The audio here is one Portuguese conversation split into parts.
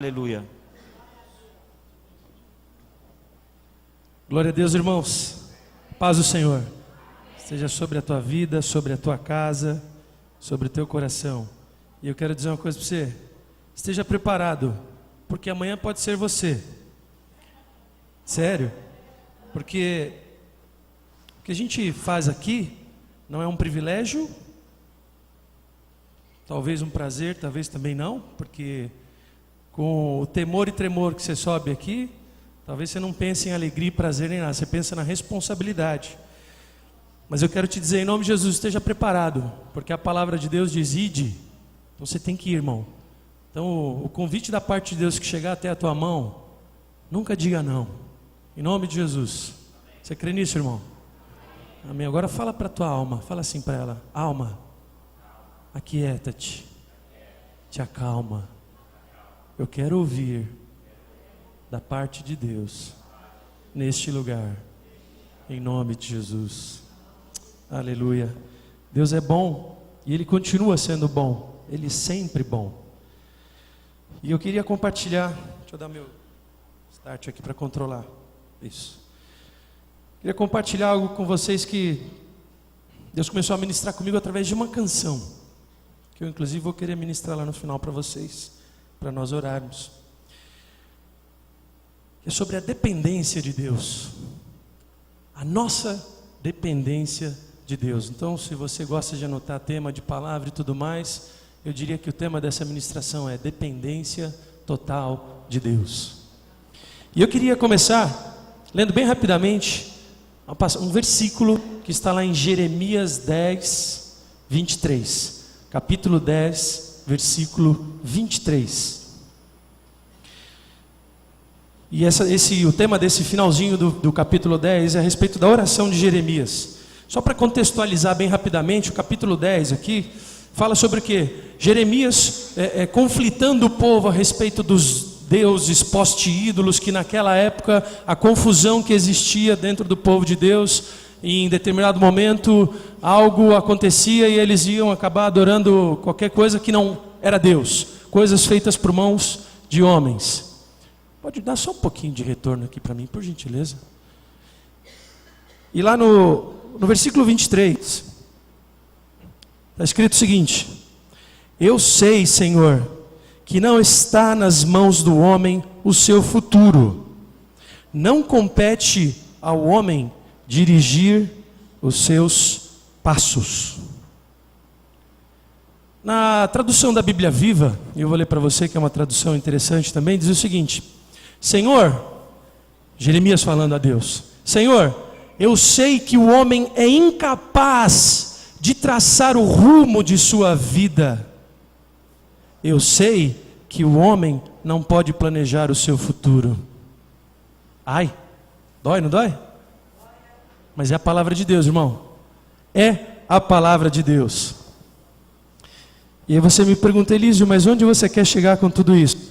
Aleluia. Glória a Deus, irmãos. Paz do Senhor esteja sobre a tua vida, sobre a tua casa, sobre o teu coração. E eu quero dizer uma coisa para você: esteja preparado, porque amanhã pode ser você. Sério, porque o que a gente faz aqui não é um privilégio, talvez um prazer, talvez também não, porque com o temor e tremor que você sobe aqui, talvez você não pense em alegria e prazer nem nada, você pensa na responsabilidade. Mas eu quero te dizer, em nome de Jesus, esteja preparado, porque a palavra de Deus diz: ide. Então você tem que ir, irmão. Então o convite da parte de Deus que chegar até a tua mão, nunca diga não. Em nome de Jesus. Você crê nisso, irmão? Amém. Agora fala para a tua alma, fala assim para ela: alma, aquieta-te, te acalma. Eu quero ouvir da parte de Deus neste lugar, em nome de Jesus. Aleluia. Deus é bom e Ele continua sendo bom, Ele é sempre bom. E eu queria compartilhar, deixa eu dar meu start aqui para controlar isso. Queria compartilhar algo com vocês que Deus começou a ministrar comigo através de uma canção, que eu inclusive vou querer ministrar lá no final para vocês, para nós orarmos. É sobre a dependência de Deus, a nossa dependência de Deus. Então, se você gosta de anotar tema de palavra e tudo mais, eu diria que o tema dessa ministração é dependência total de Deus. E eu queria começar lendo bem rapidamente um versículo que está lá em Jeremias 10, 23. Capítulo 10, versículo 23. E o tema desse finalzinho do capítulo 10 é a respeito da oração de Jeremias. Só para contextualizar bem rapidamente, o capítulo 10 aqui fala sobre o quê? Jeremias conflitando o povo a respeito dos deuses poste-ídolos, que naquela época a confusão que existia dentro do povo de Deus, e em determinado momento algo acontecia e eles iam acabar adorando qualquer coisa que não era Deus, coisas feitas por mãos de homens. Pode dar só um pouquinho de retorno aqui para mim, por gentileza. E lá no versículo 23 está escrito o seguinte: eu sei, Senhor, que não está nas mãos do homem o seu futuro. Não compete ao homem dirigir os seus passos. Na tradução da Bíblia Viva, eu vou ler para você, que é uma tradução interessante também, diz o seguinte: Senhor, Jeremias falando a Deus, Senhor, eu sei que o homem é incapaz de traçar o rumo de sua vida. Eu sei que o homem não pode planejar o seu futuro. Ai, dói, não dói? Mas é a palavra de Deus, irmão. É a palavra de Deus. E aí você me pergunta: Elísio, mas onde você quer chegar com tudo isso?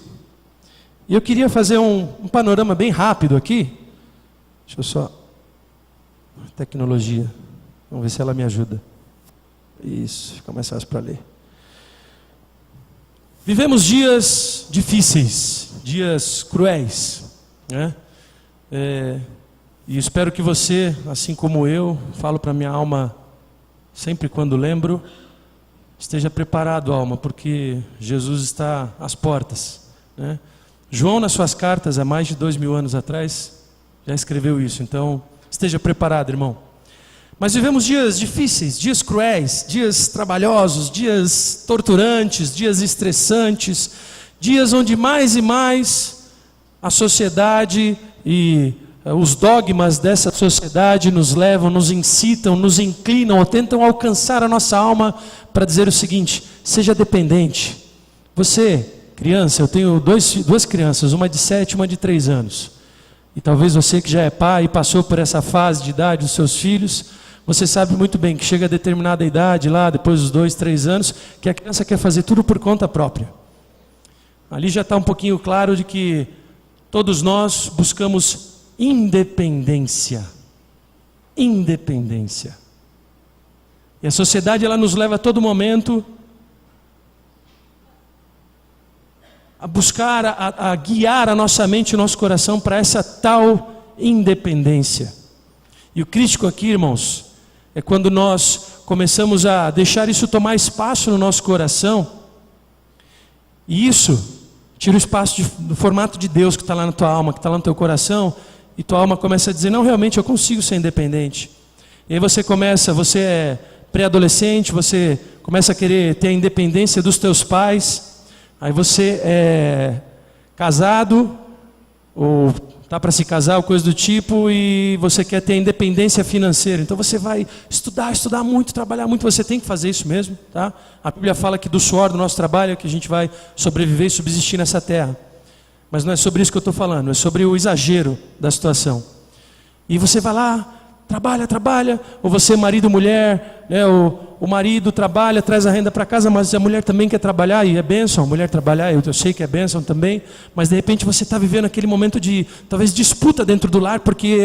E eu queria fazer um panorama bem rápido aqui. Deixa eu só... Tecnologia. Vamos ver se ela me ajuda. Isso, fica mais fácil para ler. Vivemos dias difíceis, dias cruéis, né? E espero que você, assim como eu, falo para minha alma sempre quando lembro, esteja preparado, alma, porque Jesus está às portas, né? João, nas suas cartas, há mais de 2000 anos atrás, já escreveu isso. Então, esteja preparado, irmão. Mas vivemos dias difíceis, dias cruéis, dias trabalhosos, dias torturantes, dias estressantes, dias onde mais e mais a sociedade e os dogmas dessa sociedade nos levam, nos incitam, nos inclinam ou tentam alcançar a nossa alma para dizer o seguinte: seja dependente. Você, criança, eu tenho duas crianças, uma de 7 e uma de 3 anos. E talvez você que já é pai e passou por essa fase de idade dos seus filhos, você sabe muito bem que chega a determinada idade, lá depois dos 2, 3 anos, que a criança quer fazer tudo por conta própria. Ali já está um pouquinho claro de que todos nós buscamos independência. Independência. E a sociedade, ela nos leva a todo momento a buscar, a guiar a nossa mente e o nosso coração para essa tal independência. E o crítico aqui, irmãos, é quando nós começamos a deixar isso tomar espaço no nosso coração, e isso tira o espaço do formato de Deus que está lá na tua alma, que está lá no teu coração, e tua alma começa a dizer, não, realmente eu consigo ser independente. E aí você é pré-adolescente, você começa a querer ter a independência dos teus pais, aí você é casado, ou está para se casar, ou coisa do tipo, e você quer ter a independência financeira. Então você vai estudar muito, trabalhar muito, você tem que fazer isso mesmo, tá? A Bíblia fala que do suor do nosso trabalho é que a gente vai sobreviver e subsistir nessa terra. Mas não é sobre isso que eu estou falando, é sobre o exagero da situação. E você vai lá, trabalha, ou você marido, mulher, né, o marido trabalha, traz a renda para casa, mas a mulher também quer trabalhar, e é bênção a mulher trabalhar, eu sei que é bênção também, mas de repente você está vivendo aquele momento de, talvez, disputa dentro do lar, porque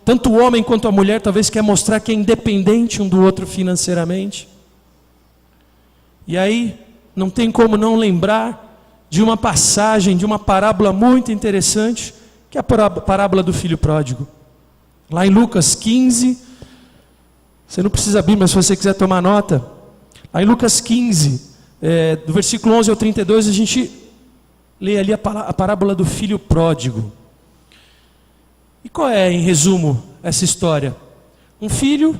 tanto o homem quanto a mulher talvez quer mostrar que é independente um do outro financeiramente. E aí, não tem como não lembrar de uma passagem, de uma parábola muito interessante, que é a parábola do filho pródigo. Lá em Lucas 15, você não precisa abrir, mas se você quiser tomar nota, lá em Lucas 15, do versículo 11 ao 32, a gente lê ali a parábola do filho pródigo. E qual é, em resumo, essa história? Um filho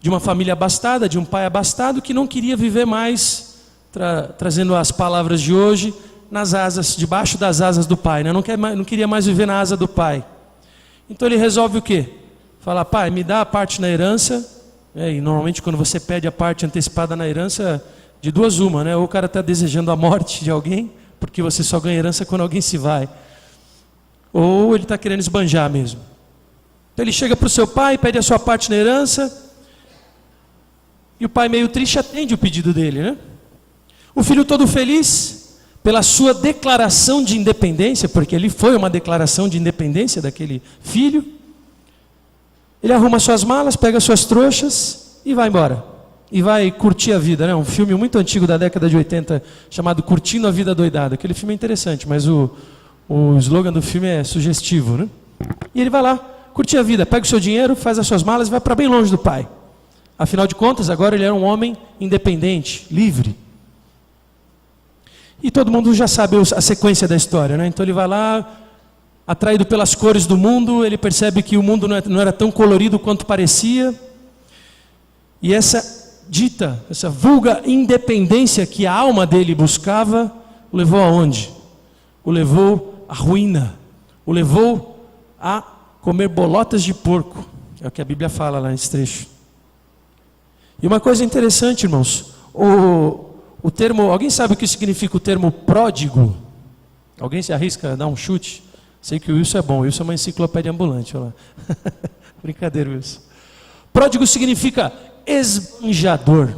de uma família abastada, de um pai abastado, que não queria viver mais, trazendo as palavras de hoje, debaixo das asas do pai, né? Não queria mais viver na asa do pai. Então ele resolve o quê? Fala, pai, me dá a parte na herança, e normalmente quando você pede a parte antecipada na herança, de duas uma, né? Ou o cara está desejando a morte de alguém, porque você só ganha herança quando alguém se vai, ou ele está querendo esbanjar mesmo. Então ele chega para o seu pai, pede a sua parte na herança, e o pai meio triste atende o pedido dele, né? O filho todo feliz pela sua declaração de independência, porque ele foi uma declaração de independência daquele filho. Ele arruma suas malas, pega suas trouxas e vai embora. E vai curtir a vida, né? Um filme muito antigo da década de 80, chamado Curtindo a Vida Doidada. Aquele filme é interessante, mas o slogan do filme é sugestivo, né? E ele vai lá, curtir a vida, pega o seu dinheiro, faz as suas malas e vai para bem longe do pai. Afinal de contas, agora ele era um homem independente, livre. E todo mundo já sabe a sequência da história, né? Então ele vai lá, atraído pelas cores do mundo, ele percebe que o mundo não era tão colorido quanto parecia. E essa vulga independência que a alma dele buscava, o levou aonde? O levou à ruína, o levou a comer bolotas de porco. É o que a Bíblia fala lá nesse trecho. E uma coisa interessante, irmãos, o termo, alguém sabe o que significa o termo pródigo? Alguém se arrisca a dar um chute? Sei que o Wilson é bom, o Wilson é uma enciclopédia ambulante, olha lá. Brincadeira, Wilson. Pródigo significa esbanjador.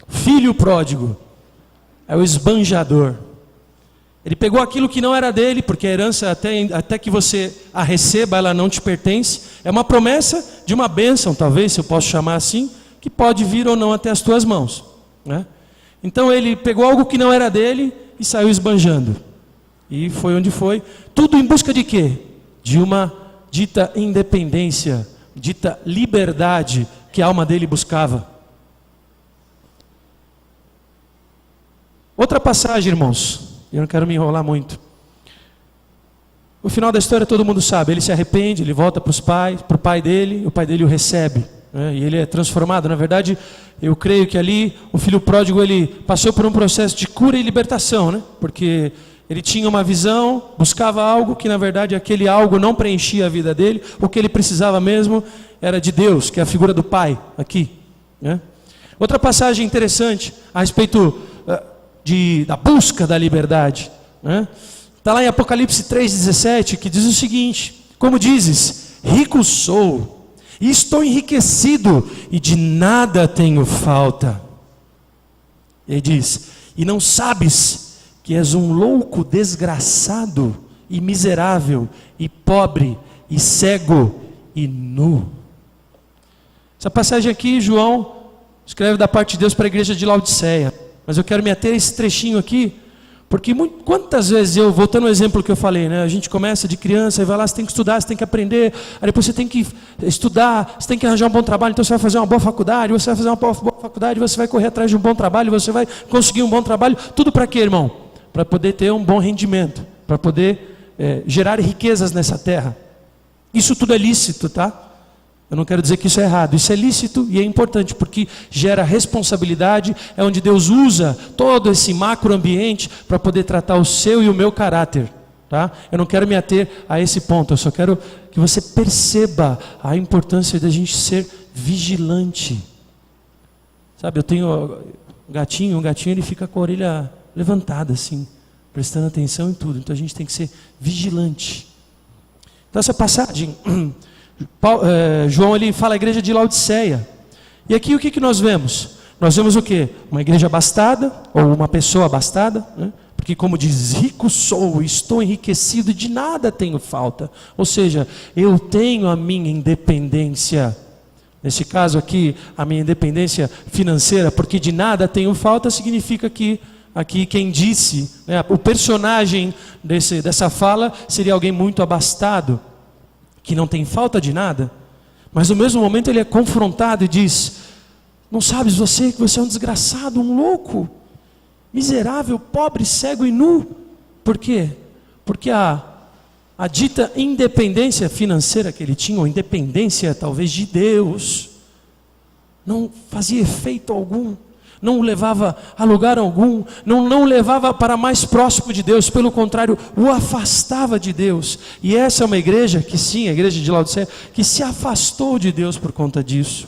Filho pródigo é o esbanjador. Ele pegou aquilo que não era dele, porque a herança, até que você a receba, ela não te pertence. É uma promessa de uma bênção, talvez, se eu posso chamar assim, que pode vir ou não até as tuas mãos, né? Então ele pegou algo que não era dele e saiu esbanjando. E foi onde foi. Tudo em busca de quê? De uma dita independência, dita liberdade que a alma dele buscava. Outra passagem, irmãos. Eu não quero me enrolar muito. O final da história todo mundo sabe. Ele se arrepende, ele volta para o pai dele, o pai dele o recebe, né? E ele é transformado. Na verdade, eu creio que ali o filho pródigo ele passou por um processo de cura e libertação, né? Porque ele tinha uma visão, buscava algo que na verdade aquele algo não preenchia a vida dele. O que ele precisava mesmo era de Deus, que é a figura do pai aqui, né? Outra passagem interessante a respeito da busca da liberdade, né? Está lá em Apocalipse 3,17, que diz o seguinte: como dizes, rico sou, e estou enriquecido, e de nada tenho falta. Ele diz, e não sabes que és um louco, desgraçado, e miserável, e pobre, e cego, e nu. Essa passagem aqui, João escreve da parte de Deus para a igreja de Laodiceia. Mas eu quero me ater a esse trechinho aqui, Porque quantas vezes voltando ao exemplo que eu falei, né? A gente começa de criança e vai lá, você tem que estudar, você tem que aprender, aí depois você tem que estudar, você tem que arranjar um bom trabalho, então você vai fazer uma boa faculdade, você vai fazer uma boa faculdade, você vai correr atrás de um bom trabalho, você vai conseguir um bom trabalho, tudo para quê, irmão? Para poder ter um bom rendimento, para poder gerar riquezas nessa terra. Isso tudo é lícito, tá? Eu não quero dizer que isso é errado, isso é lícito e é importante, porque gera responsabilidade, é onde Deus usa todo esse macroambiente para poder tratar o seu e o meu caráter, tá? Eu não quero me ater a esse ponto, eu só quero que você perceba a importância da gente ser vigilante. Sabe, eu tenho um gatinho ele fica com a orelha levantada assim, prestando atenção em tudo, então a gente tem que ser vigilante. Então essa passagem... João ele fala a igreja de Laodiceia. E aqui o que nós vemos? Nós vemos o quê? Uma igreja abastada, ou uma pessoa abastada, né? Porque como diz, rico sou, estou enriquecido e de nada tenho falta. Ou seja, eu tenho a minha independência. Nesse caso aqui, a minha independência financeira, porque de nada tenho falta, significa que aqui quem disse, né, o personagem dessa fala seria alguém muito abastado, que não tem falta de nada, mas no mesmo momento ele é confrontado e diz: não sabes você que você é um desgraçado, um louco, miserável, pobre, cego e nu? Por quê? Porque a dita independência financeira que ele tinha, ou independência talvez de Deus, não fazia efeito algum, não o levava a lugar algum, não o levava para mais próximo de Deus, pelo contrário, o afastava de Deus. E essa é uma igreja que sim, a igreja de Laodiceia, que se afastou de Deus por conta disso.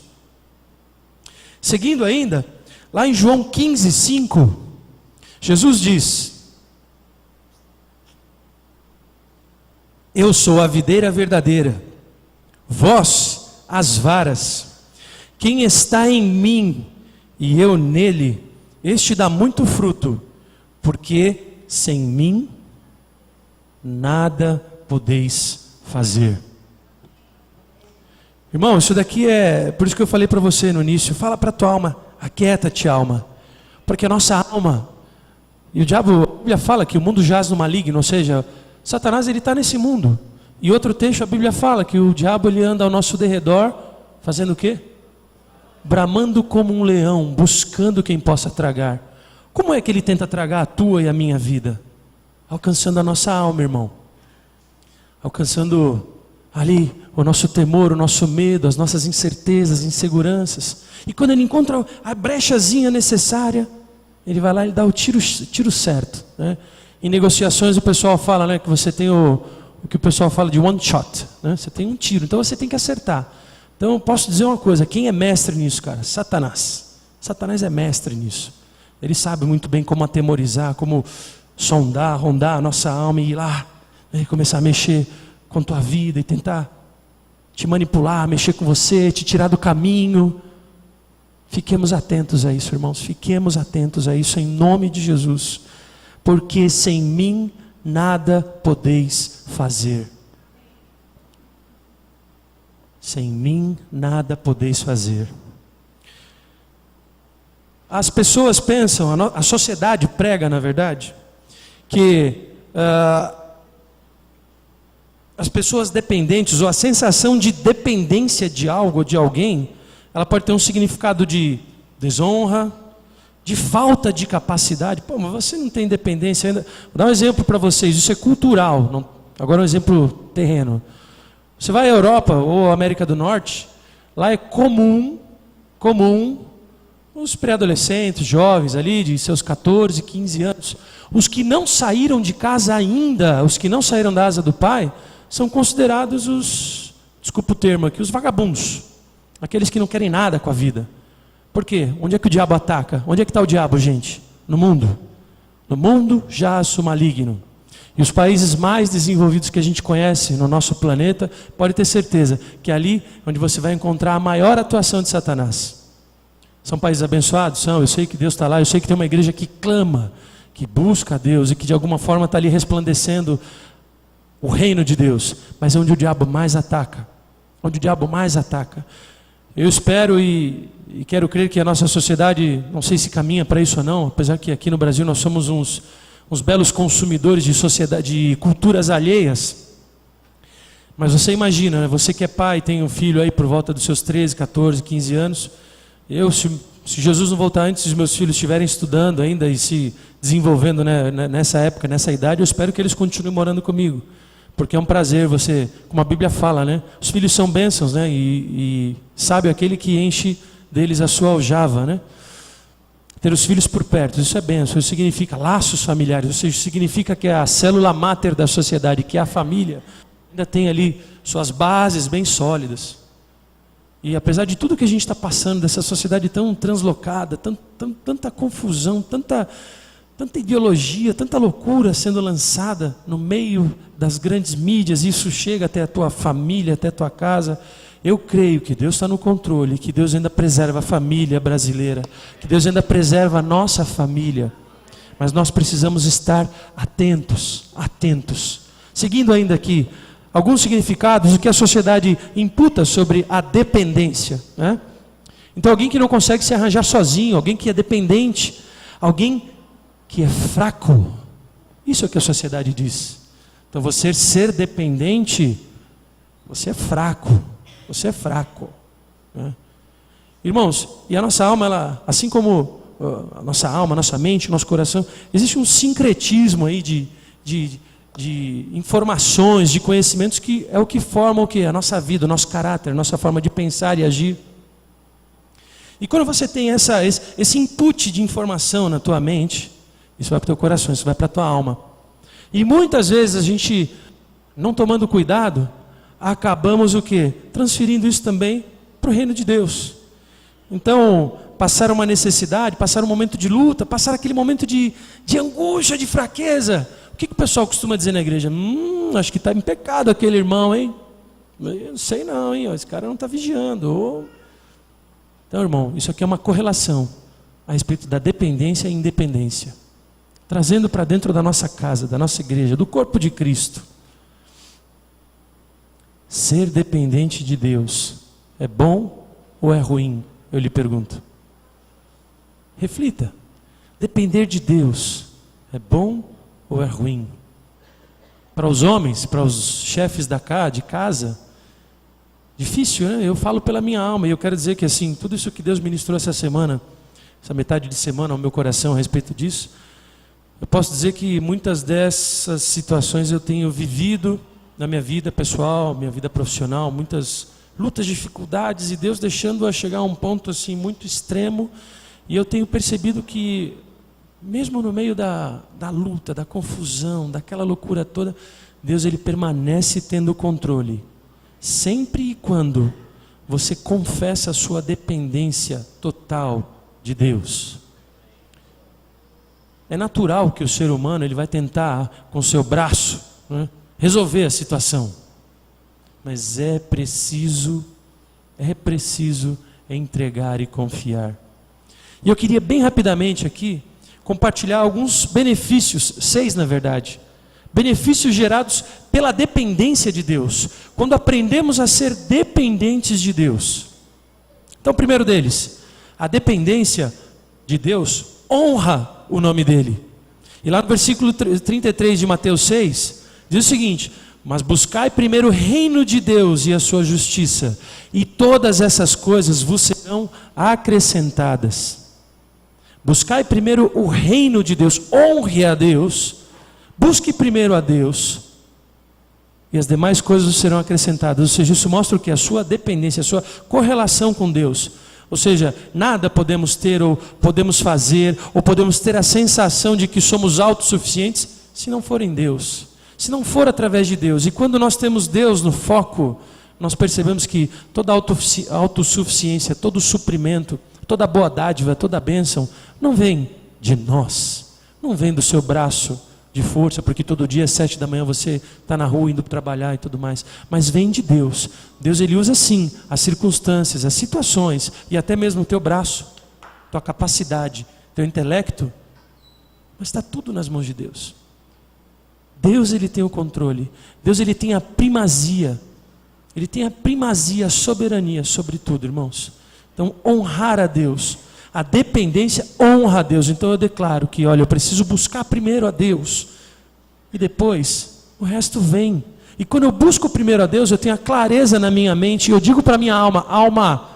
Seguindo ainda, lá em João 15:5, Jesus diz: eu sou a videira verdadeira, vós as varas. Quem está em mim e eu nele, este dá muito fruto, porque sem mim nada podeis fazer. Irmão, isso daqui é, por isso que eu falei para você no início, fala para a tua alma, aquieta-te alma, porque a nossa alma, e o diabo, a Bíblia fala que o mundo jaz no maligno, ou seja, Satanás ele está nesse mundo. E outro texto a Bíblia fala que o diabo ele anda ao nosso derredor, fazendo o quê? Bramando como um leão, buscando quem possa tragar. Como é que ele tenta tragar a tua e a minha vida? Alcançando a nossa alma, irmão. Alcançando ali o nosso temor, o nosso medo, as nossas incertezas, inseguranças. E quando ele encontra a brechazinha necessária, ele vai lá e dá o tiro certo, né? Em negociações o pessoal fala, né, que você tem o que o pessoal fala de one shot, né? Você tem um tiro, então você tem que acertar. Então eu posso dizer uma coisa, quem é mestre nisso, cara? Satanás. Satanás é mestre nisso. Ele sabe muito bem como atemorizar, como sondar, rondar a nossa alma e ir lá, né, começar a mexer com a tua vida e tentar te manipular, mexer com você, te tirar do caminho. Fiquemos atentos a isso, irmãos. Fiquemos atentos a isso em nome de Jesus. Porque sem mim nada podeis fazer. Sem mim nada podeis fazer. As pessoas pensam, a sociedade prega, na verdade, que as pessoas dependentes, ou a sensação de dependência de algo ou de alguém, ela pode ter um significado de desonra, de falta de capacidade. Pô, mas você não tem dependência ainda. Vou dar um exemplo para vocês, isso é cultural, agora um exemplo terreno. Você vai à Europa ou América do Norte, lá é comum os pré-adolescentes, jovens ali de seus 14, 15 anos, os que não saíram de casa ainda, os que não saíram da asa do pai, são considerados os, desculpa o termo aqui, os vagabundos, aqueles que não querem nada com a vida. Por quê? Onde é que o diabo ataca? Onde é que está o diabo, gente? No mundo. No mundo jaz o maligno. E os países mais desenvolvidos que a gente conhece no nosso planeta, pode ter certeza que é ali onde você vai encontrar a maior atuação de Satanás. São países abençoados? São, eu sei que Deus está lá, eu sei que tem uma igreja que clama, que busca a Deus e que de alguma forma está ali resplandecendo o reino de Deus, mas é onde o diabo mais ataca. Onde o diabo mais ataca. Eu espero e quero crer que a nossa sociedade, não sei se caminha para isso ou não, apesar que aqui no Brasil nós somos uns uns belos consumidores de sociedade, de culturas alheias. Mas você imagina, né? Você que é pai, tem um filho aí por volta dos seus 13, 14, 15 anos. Se Jesus não voltar antes, os meus filhos estiverem estudando ainda e se desenvolvendo, né, nessa época, nessa idade, eu espero que eles continuem morando comigo. Porque é um prazer você, como a Bíblia fala, né? Os filhos são bênçãos, né? E sabe aquele que enche deles a sua aljava, né? Ter os filhos por perto, isso é bênção, isso significa laços familiares, isso significa que a célula máter da sociedade, que é a família, ainda tem ali suas bases bem sólidas. E apesar de tudo que a gente está passando, dessa sociedade tão translocada, tanta confusão, tanta ideologia, tanta loucura sendo lançada no meio das grandes mídias, isso chega até a tua família, até a tua casa. Eu creio que Deus está no controle, que Deus ainda preserva a família brasileira, que Deus ainda preserva a nossa família. Mas nós precisamos estar atentos. Seguindo ainda aqui, alguns significados do que a sociedade imputa sobre a dependência, né? Então, alguém que não consegue se arranjar sozinho, alguém que é dependente, alguém que é fraco. Isso é o que a sociedade diz. Então, você ser dependente, você é fraco. Você é fraco, né? Irmãos, e a nossa alma, ela, assim como a nossa alma, a nossa mente, o nosso coração, existe um sincretismo aí de informações, de conhecimentos, que é o que forma o que? A nossa vida, o nosso caráter, a nossa forma de pensar e agir. E quando você tem esse input de informação na tua mente, isso vai para o teu coração, isso vai para a tua alma. E muitas vezes a gente, não tomando cuidado, acabamos o quê? Transferindo isso também para o reino de Deus. Então, passar uma necessidade, passar um momento de luta, passar aquele momento de angústia, de fraqueza. O que o pessoal costuma dizer na igreja? Acho que está em pecado aquele irmão, hein? Eu não sei não, hein? Esse cara não está vigiando. Então, irmão, isso aqui é uma correlação a respeito da dependência e independência. Trazendo para dentro da nossa casa, da nossa igreja, do corpo de Cristo. Ser dependente de Deus é bom ou é ruim? Eu lhe pergunto. Reflita. Depender de Deus é bom ou é ruim? Para os homens, para os chefes de casa, difícil, né? Eu falo pela minha alma e eu quero dizer que assim, tudo isso que Deus ministrou essa semana, essa metade de semana ao meu coração a respeito disso, eu posso dizer que muitas dessas situações eu tenho vivido na minha vida pessoal, minha vida profissional, muitas lutas, dificuldades, e Deus deixando-a chegar a um ponto assim muito extremo, e eu tenho percebido que mesmo no meio da luta, da confusão, daquela loucura toda, Deus, ele permanece tendo o controle, sempre e quando você confessa a sua dependência total de Deus. É natural que o ser humano ele vai tentar com o seu braço, né, resolver a situação, mas é preciso entregar e confiar. E eu queria bem rapidamente aqui compartilhar alguns benefícios, 6 na verdade, benefícios gerados pela dependência de Deus, quando aprendemos a ser dependentes de Deus. Então, o primeiro deles, a dependência de Deus honra o nome dele. E lá no versículo 33 de Mateus 6, diz o seguinte: mas buscai primeiro o reino de Deus e a sua justiça, e todas essas coisas vos serão acrescentadas. Buscai primeiro o reino de Deus, honre a Deus, busque primeiro a Deus, e as demais coisas serão acrescentadas. Ou seja, isso mostra o que? A sua dependência, a sua correlação com Deus. Ou seja, nada podemos ter, ou podemos fazer, ou podemos ter a sensação de que somos autossuficientes, se não for em Deus, se não for através de Deus. E quando nós temos Deus no foco, nós percebemos que toda autossuficiência, todo suprimento, toda boa dádiva, toda bênção, não vem de nós, não vem do seu braço de força, porque todo dia às 7 da manhã você está na rua indo trabalhar e tudo mais, mas vem de Deus. Deus, ele usa sim as circunstâncias, as situações, e até mesmo o teu braço, tua capacidade, teu intelecto, mas está tudo nas mãos de Deus. Deus, ele tem o controle, Deus, ele tem a primazia, ele tem a primazia, a soberania sobre tudo, irmãos. Então, honrar a Deus, A dependência honra a Deus. Então eu declaro que, olha, eu preciso buscar primeiro a Deus e depois o resto vem. E quando eu busco primeiro a Deus, eu tenho a clareza na minha mente e eu digo para a minha alma: alma,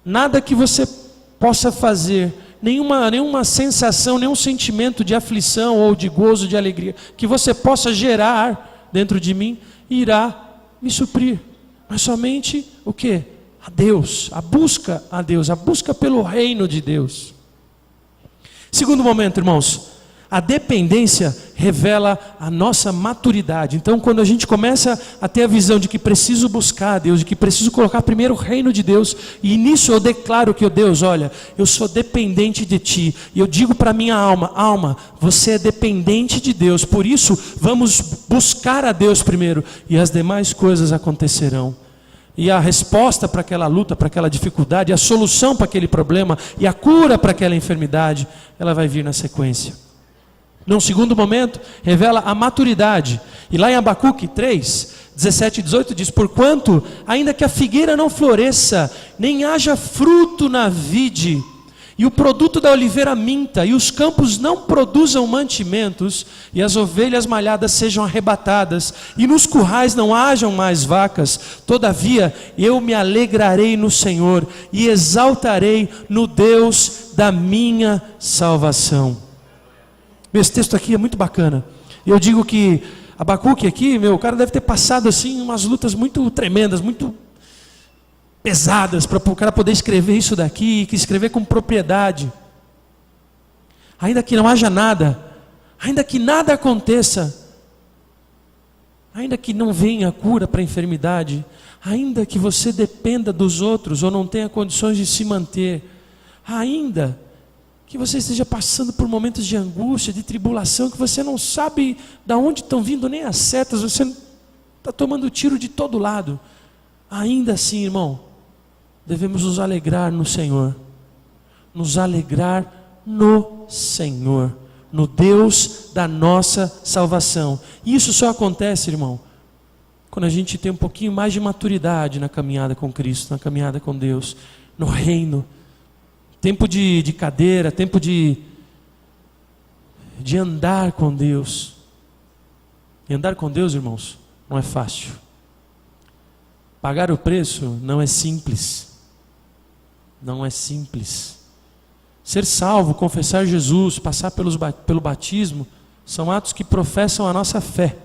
nada que você possa fazer, nenhuma sensação, nenhum sentimento de aflição ou de gozo, de alegria, que você possa gerar dentro de mim, irá me suprir. Mas somente o quê? A Deus, a busca pelo reino de Deus. Segundo momento, irmãos, a dependência revela a nossa maturidade. Então, quando a gente começa a ter a visão de que preciso buscar a Deus, de que preciso colocar primeiro o reino de Deus, e nisso eu declaro que, Deus, olha, eu sou dependente de Ti, e eu digo para minha alma: alma, você é dependente de Deus, por isso vamos buscar a Deus primeiro, e as demais coisas acontecerão. E a resposta para aquela luta, para aquela dificuldade, a solução para aquele problema e a cura para aquela enfermidade, ela vai vir na sequência. Num segundo momento, revela a maturidade. E lá em Abacuque 3, 17 e 18 diz: porquanto, ainda que a figueira não floresça, nem haja fruto na vide, e o produto da oliveira minta, e os campos não produzam mantimentos, e as ovelhas malhadas sejam arrebatadas, e nos currais não hajam mais vacas, todavia eu me alegrarei no Senhor, e exaltarei no Deus da minha salvação. Esse texto aqui é muito bacana. Eu digo que Abacuque aqui, o cara deve ter passado assim umas lutas muito tremendas, muito pesadas, para o cara poder escrever isso daqui, que escrever com propriedade. Ainda que não haja nada, ainda que nada aconteça, ainda que não venha a cura para a enfermidade, ainda que você dependa dos outros ou não tenha condições de se manter, ainda que você esteja passando por momentos de angústia, de tribulação, que você não sabe de onde estão vindo nem as setas, você está tomando tiro de todo lado, ainda assim, irmão, devemos nos alegrar no Senhor, nos alegrar no Senhor, no Deus da nossa salvação. E isso só acontece, irmão, quando a gente tem um pouquinho mais de maturidade na caminhada com Cristo, na caminhada com Deus, no reino. Tempo de cadeira, tempo de andar com Deus. E andar com Deus, irmãos, não é fácil. Pagar o preço não é simples. Não é simples. Ser salvo, confessar Jesus, passar pelo batismo, são atos que professam a nossa fé.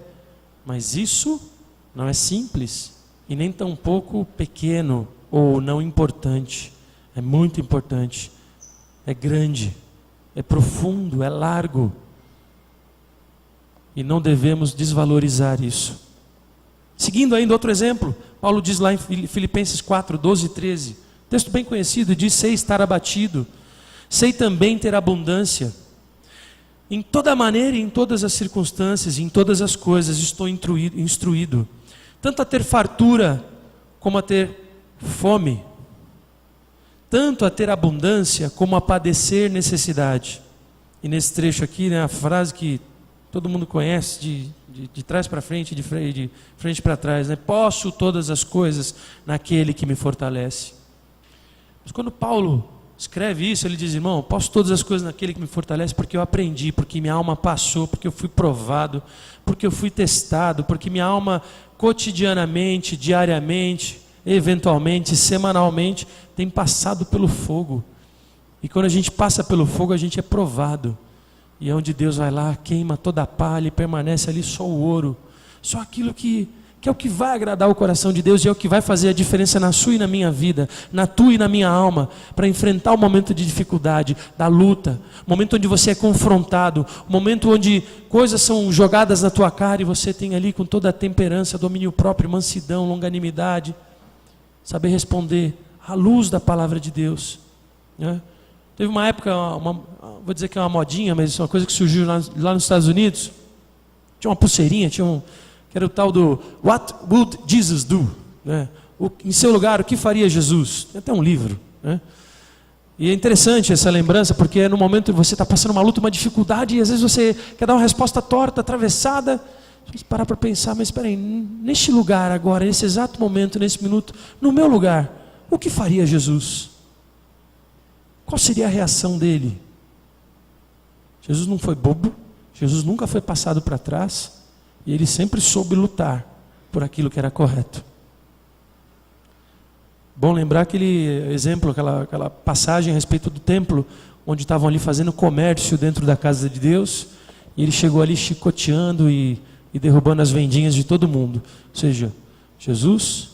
Mas isso não é simples e nem tampouco pequeno ou não importante. É muito importante, é grande, é profundo, é largo. E não devemos desvalorizar isso. Seguindo ainda outro exemplo, Paulo diz lá em Filipenses 4, 12 e 13, texto bem conhecido, diz: sei estar abatido, sei também ter abundância. Em toda maneira e em todas as circunstâncias, em todas as coisas estou instruído, tanto a ter fartura como a ter fome, tanto a ter abundância como a padecer necessidade. E nesse trecho aqui, né, a frase que todo mundo conhece, de trás para frente, de frente para trás, né? Posso todas as coisas naquele que me fortalece. Mas quando Paulo escreve isso, ele diz: irmão, posso todas as coisas naquele que me fortalece, porque eu aprendi, porque minha alma passou, porque eu fui provado, porque eu fui testado, porque minha alma cotidianamente, diariamente, eventualmente, semanalmente, tem passado pelo fogo. E quando a gente passa pelo fogo, a gente é provado. E é onde Deus vai lá, queima toda a palha e permanece ali só o ouro. Só aquilo que é o que vai agradar o coração de Deus e é o que vai fazer a diferença na sua e na minha vida, na tua e na minha alma, para enfrentar o momento de dificuldade, da luta, o momento onde você é confrontado, o momento onde coisas são jogadas na tua cara e você tem ali com toda a temperança, domínio próprio, mansidão, longanimidade, saber responder à luz da palavra de Deus, né? Teve uma época, vou dizer que é uma modinha, mas é uma coisa que surgiu lá nos Estados Unidos. Tinha uma pulseirinha, que era o tal do What would Jesus do? Né? Em seu lugar, o que faria Jesus? Tem até um livro, né? E é interessante essa lembrança, porque é no momento que você está passando uma luta, uma dificuldade, e às vezes você quer dar uma resposta torta, atravessada. Você parar para pensar: mas espera aí, neste lugar agora, nesse exato momento, nesse minuto, no meu lugar, o que faria Jesus? qual seria a reação dele? Jesus não foi bobo, Jesus nunca foi passado para trás, e ele sempre soube lutar por aquilo que era correto. Bom lembrar aquele exemplo, aquela passagem a respeito do templo, onde estavam ali fazendo comércio dentro da casa de Deus, e ele chegou ali chicoteando e derrubando as vendinhas de todo mundo. Ou seja, Jesus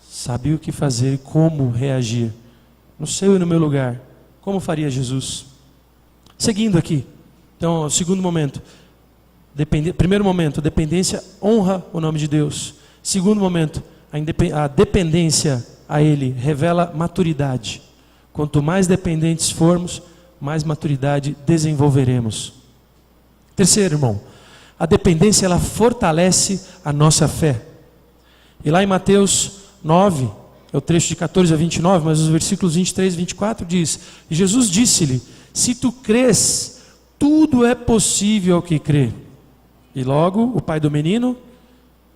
sabia o que fazer e como reagir. No seu e no meu lugar, como faria Jesus? Seguindo aqui, então, o segundo momento. Primeiro momento, dependência honra o nome de Deus. Segundo momento, a dependência a Ele revela maturidade. Quanto mais dependentes formos, mais maturidade desenvolveremos. Terceiro, irmão, a dependência ela fortalece a nossa fé. E lá em Mateus 9, é o trecho de 14 a 29, mas os versículos 23 e 24 diz: e Jesus disse-lhe: se tu crês, tudo é possível ao que crê. E logo o pai do menino,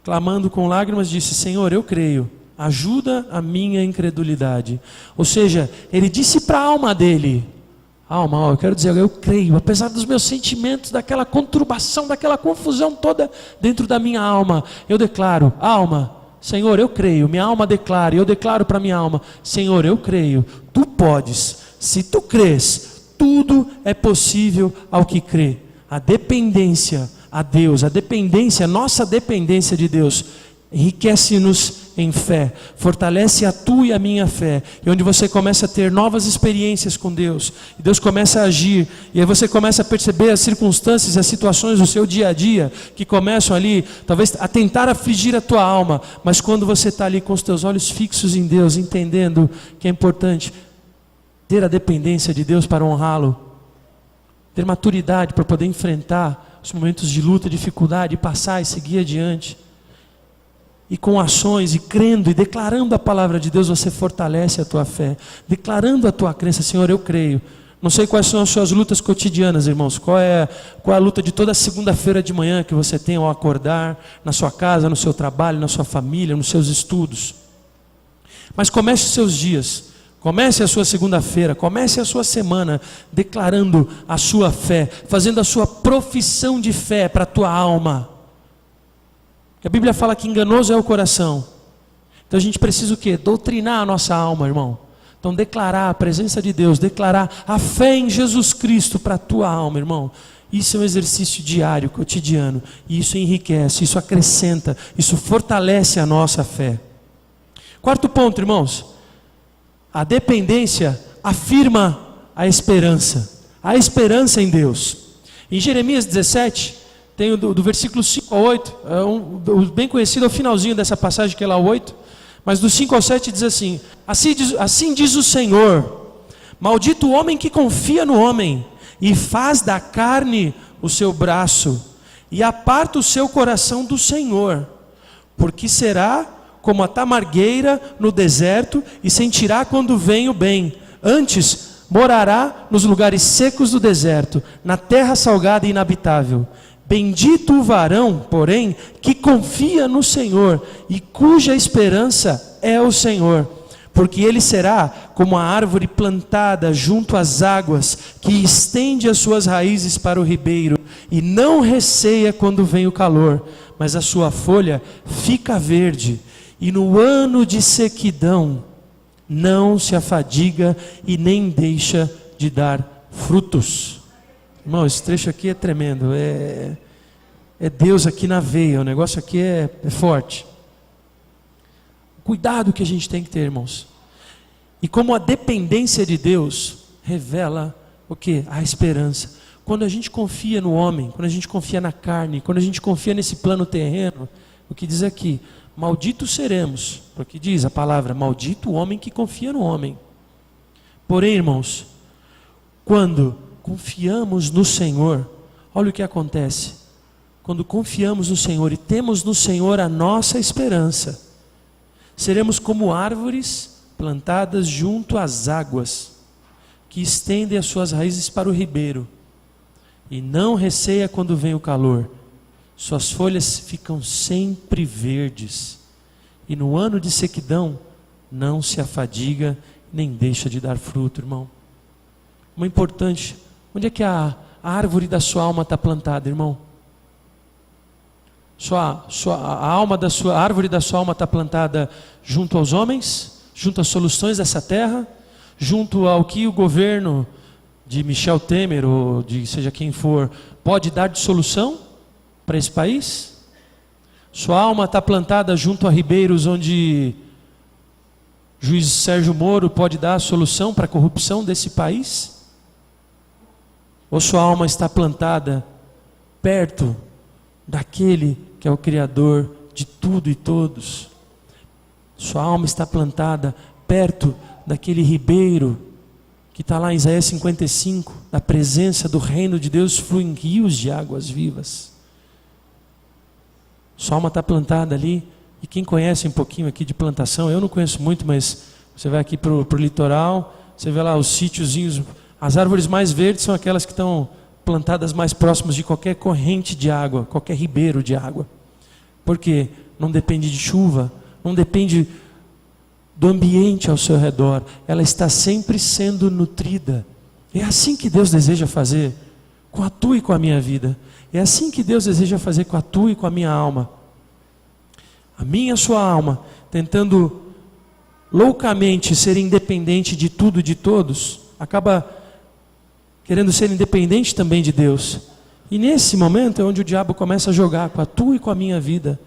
clamando com lágrimas, disse: Senhor, eu creio, ajuda a minha incredulidade. Ou seja, ele disse para a alma dele: alma, eu quero dizer, eu creio, apesar dos meus sentimentos, daquela conturbação, daquela confusão toda dentro da minha alma, eu declaro: alma, Senhor, eu creio, minha alma declara, e eu declaro para minha alma: Senhor, eu creio, tu podes, se tu crês, tudo é possível ao que crê. A dependência a Deus, nossa dependência de Deus, enriquece-nos em fé, fortalece a tua e a minha fé, e onde você começa a ter novas experiências com Deus, e Deus começa a agir, e aí você começa a perceber as circunstâncias, as situações do seu dia a dia, que começam ali, talvez a tentar afligir a tua alma, mas quando você está ali com os teus olhos fixos em Deus, entendendo que é importante ter a dependência de Deus para honrá-lo, ter maturidade para poder enfrentar os momentos de luta, dificuldade, passar e seguir adiante. E com ações, e crendo, e declarando a palavra de Deus, você fortalece a tua fé. Declarando a tua crença: Senhor, eu creio. Não sei quais são as suas lutas cotidianas, irmãos. Qual é a luta de toda segunda-feira de manhã que você tem ao acordar, na sua casa, no seu trabalho, na sua família, nos seus estudos. Mas comece os seus dias. Comece a sua segunda-feira, comece a sua semana declarando a sua fé, fazendo a sua profissão de fé para a tua alma. A Bíblia fala que enganoso é o coração. Então a gente precisa o quê? Doutrinar a nossa alma, irmão. Então declarar a presença de Deus, declarar a fé em Jesus Cristo para a tua alma, irmão. Isso é um exercício diário, cotidiano. E isso enriquece, isso acrescenta, isso fortalece a nossa fé. Quarto ponto, irmãos. A dependência afirma a esperança em Deus. Em Jeremias 17, tem do versículo 5 a 8, bem conhecido, é o finalzinho dessa passagem que é lá 8, mas do 5 ao 7 diz assim: assim diz o Senhor, maldito o homem que confia no homem, e faz da carne o seu braço, e aparta o seu coração do Senhor, porque será como a tamargueira no deserto, e sentirá quando vem o bem. Antes morará nos lugares secos do deserto, na terra salgada e inabitável. Bendito o varão, porém, que confia no Senhor, e cuja esperança é o Senhor. Porque ele será como a árvore plantada junto às águas, que estende as suas raízes para o ribeiro, e não receia quando vem o calor, mas a sua folha fica verde, e no ano de sequidão não se afadiga e nem deixa de dar frutos. Irmão, esse trecho aqui é tremendo, é Deus aqui na veia, o negócio aqui é forte. Cuidado que a gente tem que ter, irmãos. E como a dependência de Deus revela o quê? A esperança. Quando a gente confia no homem, quando a gente confia na carne, quando a gente confia nesse plano terreno, o que diz aqui? Malditos seremos, porque diz a palavra: maldito o homem que confia no homem. Porém, irmãos, quando confiamos no Senhor, olha o que acontece. Quando confiamos no Senhor e temos no Senhor a nossa esperança, seremos como árvores plantadas junto às águas, que estendem as suas raízes para o ribeiro, e não receia quando vem o calor. Suas folhas ficam sempre verdes, e no ano de sequidão não se afadiga nem deixa de dar fruto, irmão. Uma importante, onde é que a árvore da sua alma está plantada, irmão? A árvore da sua alma está plantada junto aos homens, junto às soluções dessa terra, junto ao que o governo de Michel Temer, ou de seja quem for, pode dar de solução para esse país? Sua alma está plantada junto a ribeiros onde o juiz Sérgio Moro pode dar a solução para a corrupção desse país? Ou sua alma está plantada perto daquele que é o Criador de tudo e todos? Sua alma está plantada perto daquele ribeiro que está lá em Isaías 55, da presença do reino de Deus fluem rios de águas vivas. Sua alma está plantada ali, e quem conhece um pouquinho aqui de plantação, eu não conheço muito, mas você vai aqui para o litoral, você vê lá os sítiozinhos, as árvores mais verdes são aquelas que estão plantadas mais próximas de qualquer corrente de água, qualquer ribeiro de água. Porque não depende de chuva, não depende do ambiente ao seu redor, ela está sempre sendo nutrida. É assim que Deus deseja fazer com a tua e com a minha vida. É assim que Deus deseja fazer com a tua e com a minha alma. A minha e a sua alma, tentando loucamente ser independente de tudo e de todos, acaba querendo ser independente também de Deus. E nesse momento é onde o diabo começa a jogar com a tua e com a minha vida.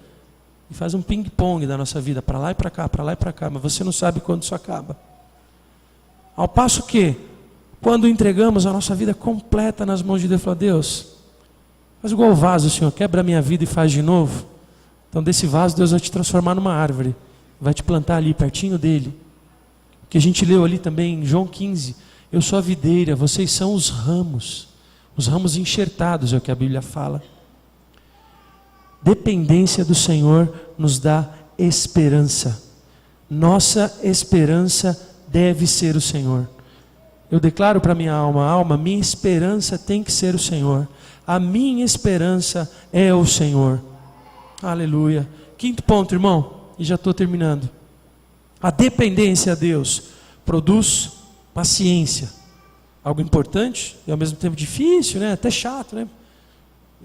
E faz um ping-pong da nossa vida, para lá e para cá, para lá e para cá. Mas você não sabe quando isso acaba. Ao passo que, quando entregamos a nossa vida completa nas mãos de Deus, fala: Deus, faz igual o vaso, Senhor, quebra a minha vida e faz de novo. Então desse vaso Deus vai te transformar numa árvore, vai te plantar ali pertinho dele. O que a gente leu ali também em João 15, eu sou a videira, vocês são os ramos enxertados, é o que a Bíblia fala. Dependência do Senhor nos dá esperança. Nossa esperança deve ser o Senhor. Eu declaro para minha alma, minha esperança tem que ser o Senhor. A minha esperança é o Senhor. Aleluia. Quinto ponto, irmão, e já estou terminando. A dependência a Deus produz paciência. Algo importante e ao mesmo tempo difícil, né? Até chato, né?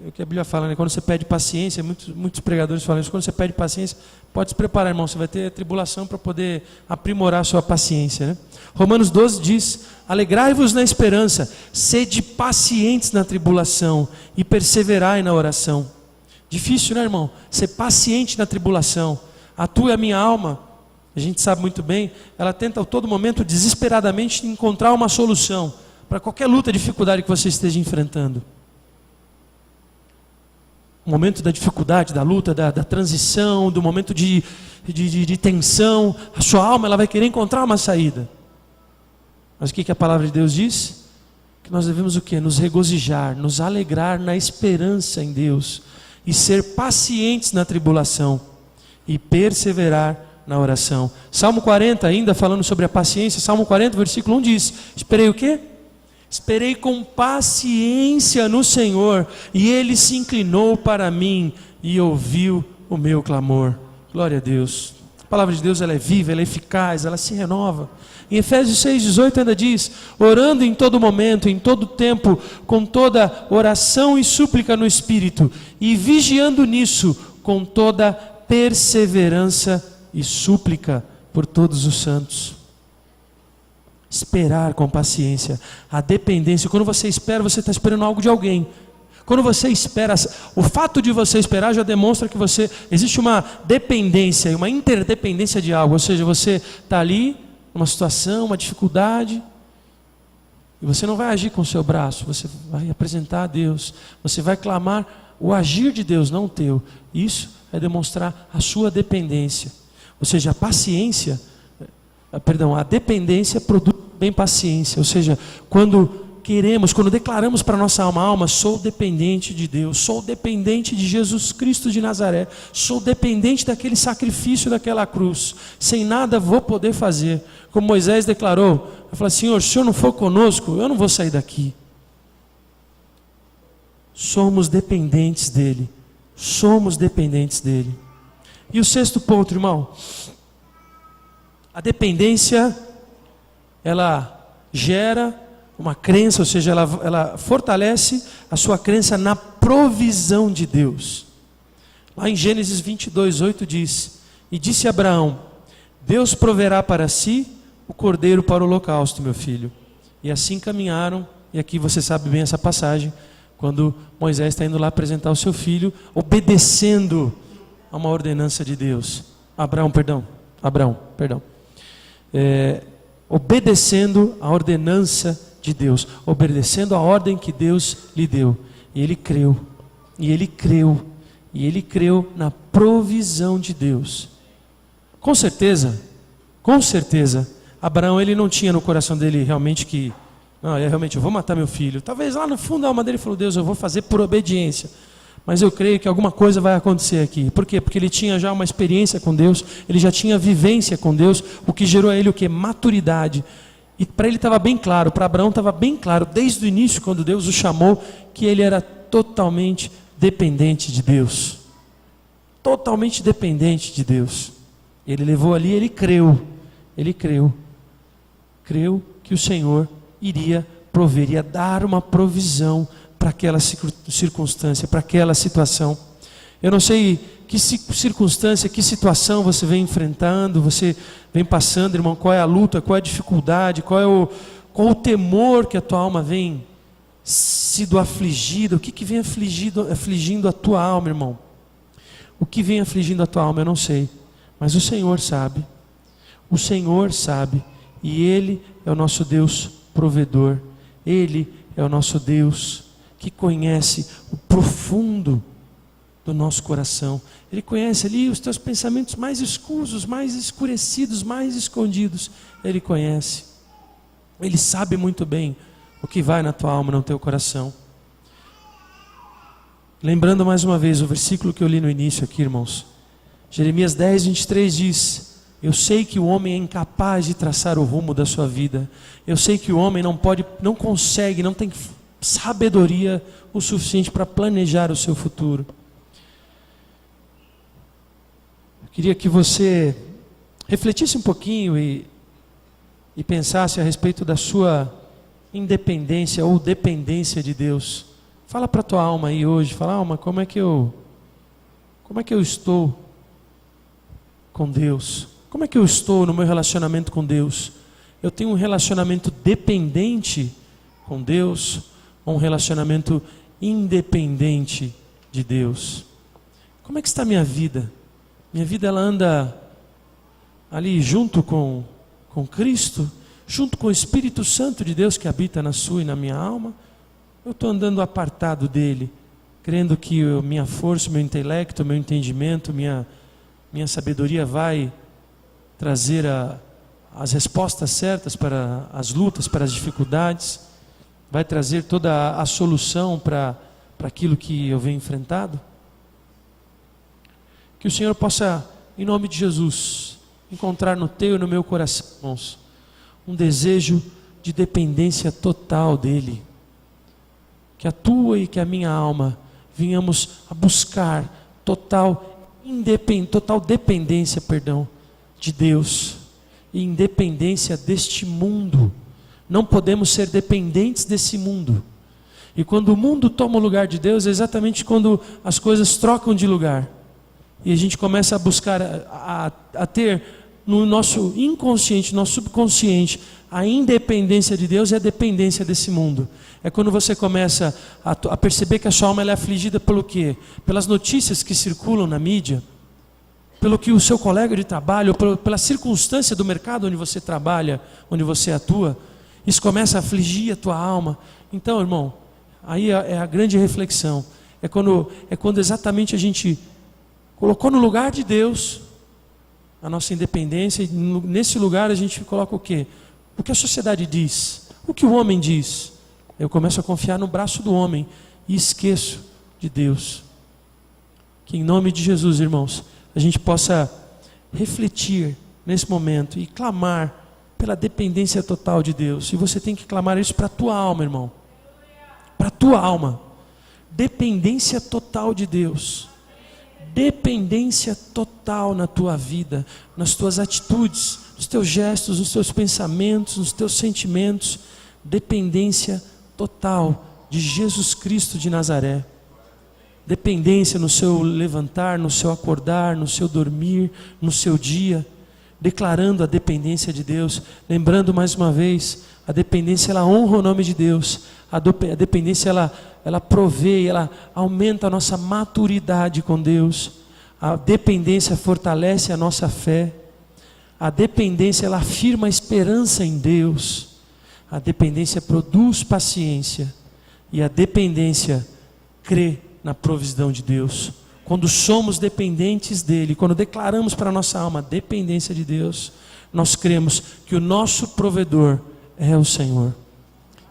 É o que a Bíblia fala, né? Quando você pede paciência, muitos pregadores falam isso, quando você pede paciência, pode se preparar, irmão, você vai ter tribulação para poder aprimorar a sua paciência, né? Romanos 12 diz: alegrai-vos na esperança, sede pacientes na tribulação e perseverai na oração. Difícil, né, irmão? Ser paciente na tribulação. A tua e a minha alma, a gente sabe muito bem, ela tenta a todo momento desesperadamente encontrar uma solução para qualquer luta, dificuldade que você esteja enfrentando. O momento da dificuldade, da luta, da transição, do momento de tensão, a sua alma ela vai querer encontrar uma saída. Mas o que a palavra de Deus diz? Que nós devemos o quê? Nos regozijar, nos alegrar na esperança em Deus e ser pacientes na tribulação e perseverar na oração. Salmo 40, ainda falando sobre a paciência, Salmo 40, versículo 1 diz: esperei o quê? Esperei com paciência no Senhor, e Ele se inclinou para mim e ouviu o meu clamor. Glória a Deus. A palavra de Deus ela é viva, ela é eficaz, ela se renova. Em Efésios 6,18 ainda diz: orando em todo momento, em todo tempo, com toda oração e súplica no Espírito, e vigiando nisso com toda perseverança e súplica por todos os santos. Esperar com paciência, a dependência. Quando você espera, você está esperando algo de alguém. Quando você espera, o fato de você esperar já demonstra que existe uma dependência, uma interdependência de algo. Ou seja, você está ali, numa situação, uma dificuldade, e você não vai agir com o seu braço, você vai apresentar a Deus, você vai clamar o agir de Deus, não o teu. Isso é demonstrar a sua dependência. Ou seja, a dependência produz bem paciência. Ou seja, quando declaramos para a nossa alma, sou dependente de Deus, sou dependente de Jesus Cristo de Nazaré, sou dependente daquele sacrifício daquela cruz, sem nada vou poder fazer. Como Moisés declarou, ele falou: Senhor, se o Senhor não for conosco, eu não vou sair daqui. Somos dependentes dEle, somos dependentes dEle. E o sexto ponto, irmão, a dependência ela gera uma crença, ou seja, ela fortalece a sua crença na provisão de Deus. Lá em Gênesis 22:8 diz: e disse Abraão: Deus proverá para si o cordeiro para o holocausto, meu filho. E assim caminharam, e aqui você sabe bem essa passagem, quando Moisés está indo lá apresentar o seu filho, obedecendo a uma ordenança de Deus. Abraão, perdão. Obedecendo a ordenança de Deus, obedecendo a ordem que Deus lhe deu. E ele creu, e ele creu, e ele creu na provisão de Deus. Com certeza, Abraão, ele não tinha no coração dele realmente que, não, eu vou matar meu filho. Talvez lá no fundo da alma dele falou: Deus, eu vou fazer por obediência. Mas eu creio que alguma coisa vai acontecer aqui. Por quê? Porque ele tinha já uma experiência com Deus, ele já tinha vivência com Deus, o que gerou a ele o quê? Maturidade. E para ele estava bem claro, para Abraão estava bem claro, desde o início, quando Deus o chamou, que ele era totalmente dependente de Deus. Totalmente dependente de Deus. Ele levou ali, ele creu. Creu que o Senhor iria prover, iria dar uma provisão para aquela circunstância, para aquela situação. Eu não sei que circunstância, que situação você vem enfrentando, você vem passando, irmão, qual é a luta, qual é a dificuldade, qual o temor que a tua alma vem sido afligida, o que vem afligindo a tua alma, irmão? O que vem afligindo a tua alma, eu não sei, mas o Senhor sabe, e Ele é o nosso Deus provedor, Ele é o nosso Deus que conhece o profundo do nosso coração. Ele conhece ali os teus pensamentos mais escusos, mais escurecidos, mais escondidos. Ele conhece. Ele sabe muito bem o que vai na tua alma, no teu coração. Lembrando mais uma vez o versículo que eu li no início aqui, irmãos. Jeremias 10:23 diz: eu sei que o homem é incapaz de traçar o rumo da sua vida. Eu sei que o homem não consegue, não tem sabedoria o suficiente para planejar o seu futuro. Eu queria que você refletisse um pouquinho e pensasse a respeito da sua independência ou dependência de Deus. Fala para a tua alma aí hoje, fala: alma, como é que eu estou com Deus? Como é que eu estou no meu relacionamento com Deus? Eu tenho um relacionamento dependente com Deus ou um relacionamento independente de Deus? Como é que está a minha vida? Minha vida, ela anda ali junto com Cristo, junto com o Espírito Santo de Deus que habita na sua e na minha alma? Eu estou andando apartado dele, crendo que minha força, meu intelecto, meu entendimento, minha sabedoria vai trazer as respostas certas para as lutas, para as dificuldades, vai trazer toda a solução para aquilo que eu venho enfrentado? Que o Senhor possa, em nome de Jesus, encontrar no teu e no meu coração, irmãos, um desejo de dependência total dEle. Que a tua e que a minha alma venhamos a buscar total dependência, de Deus e independência deste mundo. Não podemos ser dependentes desse mundo. E quando o mundo toma o lugar de Deus, é exatamente quando as coisas trocam de lugar. E a gente começa a buscar, a ter no nosso inconsciente, no nosso subconsciente, a independência de Deus e a dependência desse mundo. É quando você começa a perceber que a sua alma ela é afligida pelo quê? Pelas notícias que circulam na mídia, pelo que o seu colega de trabalho, pela circunstância do mercado onde você trabalha, onde você atua. Isso começa a afligir a tua alma. Então, irmão, aí é a grande reflexão. É quando exatamente a gente colocou no lugar de Deus a nossa independência, e nesse lugar a gente coloca o quê? O que a sociedade diz, o que o homem diz. Eu começo a confiar no braço do homem e esqueço de Deus. Que em nome de Jesus, irmãos, a gente possa refletir nesse momento e clamar pela dependência total de Deus. E você tem que clamar isso para a tua alma, irmão. Para a tua alma. Dependência total de Deus. dependência total na tua vida, nas tuas atitudes, nos teus gestos, nos teus pensamentos, nos teus sentimentos. Dependência total de Jesus Cristo de Nazaré. Dependência no seu levantar, no seu acordar, no seu dormir, no seu dia, declarando a dependência de Deus. Lembrando mais uma vez, a dependência ela honra o nome de Deus. A dependência ela provê, ela aumenta a nossa maturidade com Deus. A dependência fortalece a nossa fé. A dependência ela afirma a esperança em Deus. A dependência produz paciência. E a dependência crê na provisão de Deus. Quando somos dependentes dele, quando declaramos para a nossa alma a dependência de Deus, nós cremos que o nosso provedor é o Senhor.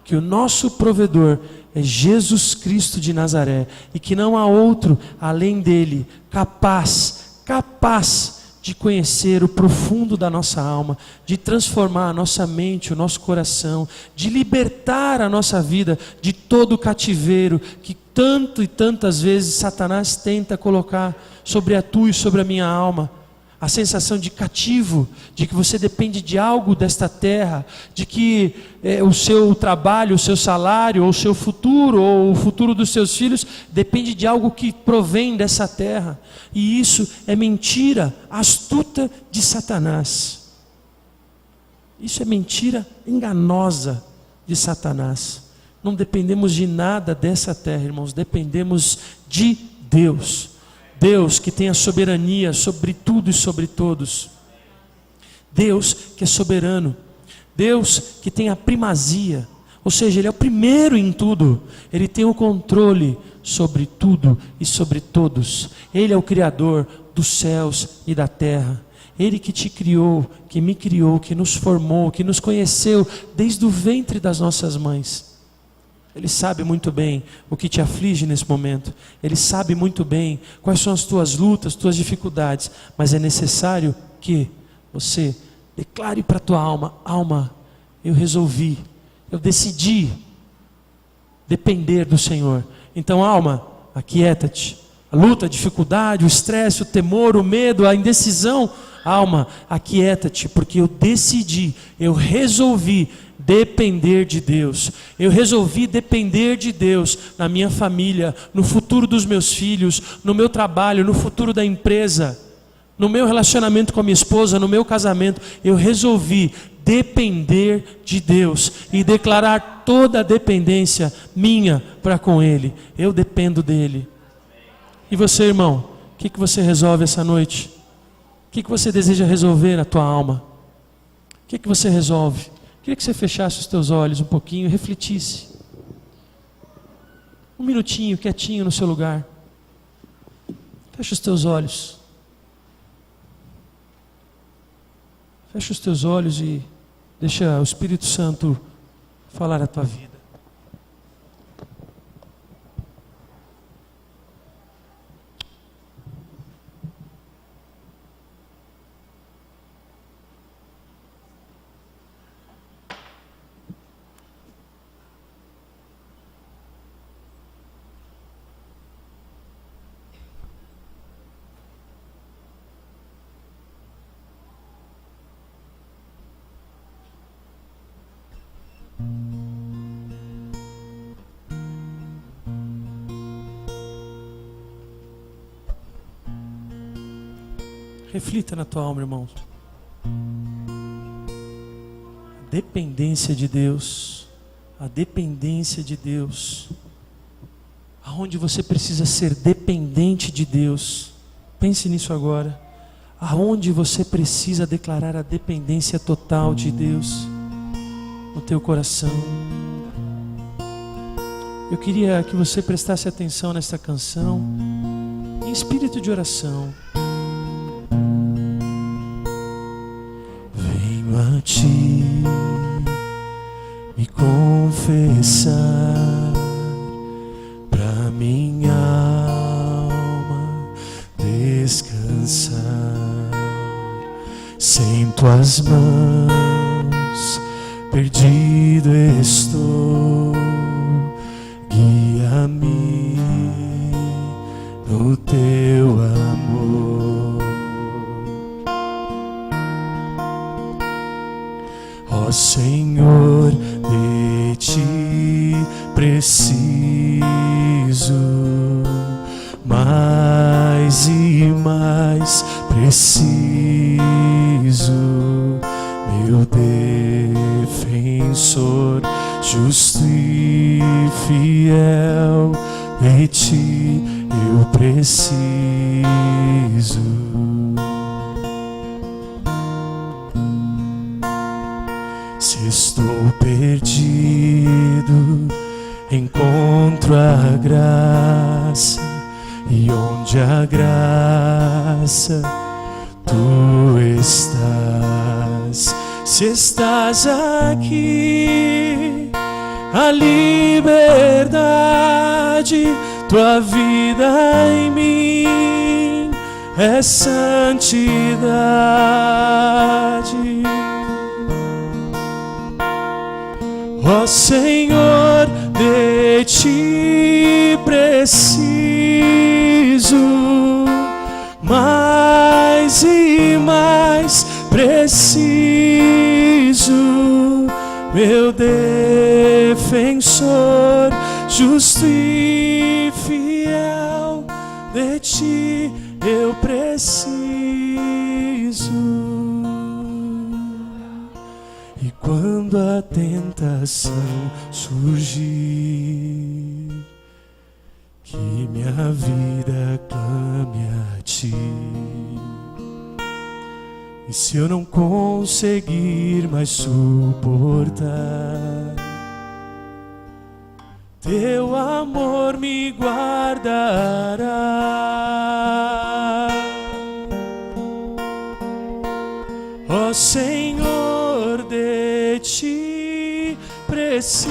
Que o nosso provedor é Jesus Cristo de Nazaré. E que não há outro além dele, capaz de conhecer o profundo da nossa alma, de transformar a nossa mente, o nosso coração, de libertar a nossa vida de todo o cativeiro que tanto e tantas vezes Satanás tenta colocar sobre a tua e sobre a minha alma. A sensação de cativo, de que você depende de algo desta terra, de que o seu trabalho, o seu salário, ou o seu futuro, ou o futuro dos seus filhos, depende de algo que provém dessa terra. E isso é mentira astuta de Satanás. Isso é mentira enganosa de Satanás. Não dependemos de nada dessa terra, irmãos, dependemos de Deus. Deus que tem a soberania sobre tudo e sobre todos. Deus que é soberano. Deus que tem a primazia. Ou seja, Ele é o primeiro em tudo. Ele tem o controle sobre tudo e sobre todos. Ele é o Criador dos céus e da terra. Ele que te criou, que me criou, que nos formou, que nos conheceu desde o ventre das nossas mães. Ele sabe muito bem o que te aflige nesse momento. Ele sabe muito bem quais são as tuas lutas, tuas dificuldades. Mas é necessário que você declare para a tua alma: alma, eu resolvi, eu decidi depender do Senhor. Então, alma, aquieta-te. A luta, a dificuldade, o estresse, o temor, o medo, a indecisão. Alma, aquieta-te, porque eu decidi, eu resolvi depender de Deus. Eu resolvi depender de Deus na minha família, no futuro dos meus filhos, no meu trabalho, no futuro da empresa, no meu relacionamento com a minha esposa, no meu casamento. Eu resolvi depender de Deus e declarar toda a dependência minha para com Ele. Eu dependo dEle. E você, irmão, o que você resolve essa noite? O que você deseja resolver na tua alma? O que você resolve? Queria que você fechasse os teus olhos um pouquinho e refletisse. Um minutinho, quietinho no seu lugar. Fecha os teus olhos. Fecha os teus olhos e deixa o Espírito Santo falar a tua vida. Reflita na tua alma, irmão. A dependência de Deus. A dependência de Deus. Aonde você precisa ser dependente de Deus. Pense nisso agora. Aonde você precisa declarar a dependência total de Deus no teu coração. Eu queria que você prestasse atenção nesta canção em espírito de oração. A ti me confessar, pra minha alma descansar. Sem tuas mãos perdido estou, guia-me no teu amor. Ó Senhor, de ti preciso mais e mais preciso, meu defensor, justo e fiel, de ti eu preciso. Se estou perdido, encontro a graça, e onde a graça tu estás. Se estás aqui, a liberdade, tua vida em mim é santidade. Ó Senhor, de ti preciso mais e mais preciso, meu defensor, justo e fiel, de ti eu preciso. E quando a tentação surgir, que minha vida clame a ti. E se eu não conseguir mais suportar, teu amor me guardará. Ó Senhor, de ti preciso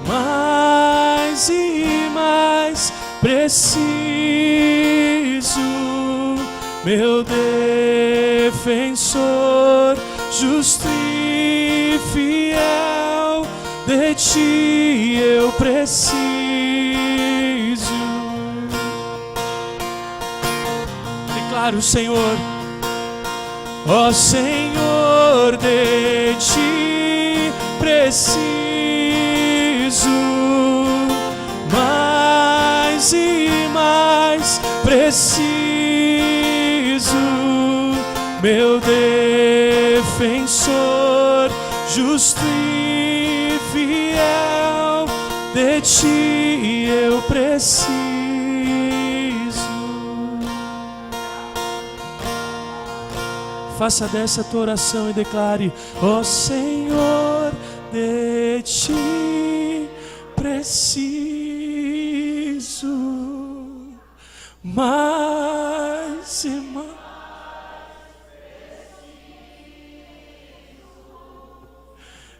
mais e mais preciso, meu defensor, justo e fiel, de ti eu preciso. Declaro, Senhor, ó Senhor, de ti preciso mais e mais preciso, meu defensor, justo e fiel, de ti eu preciso. Faça dessa tua oração e declare: ó Senhor, de ti preciso mais e mais.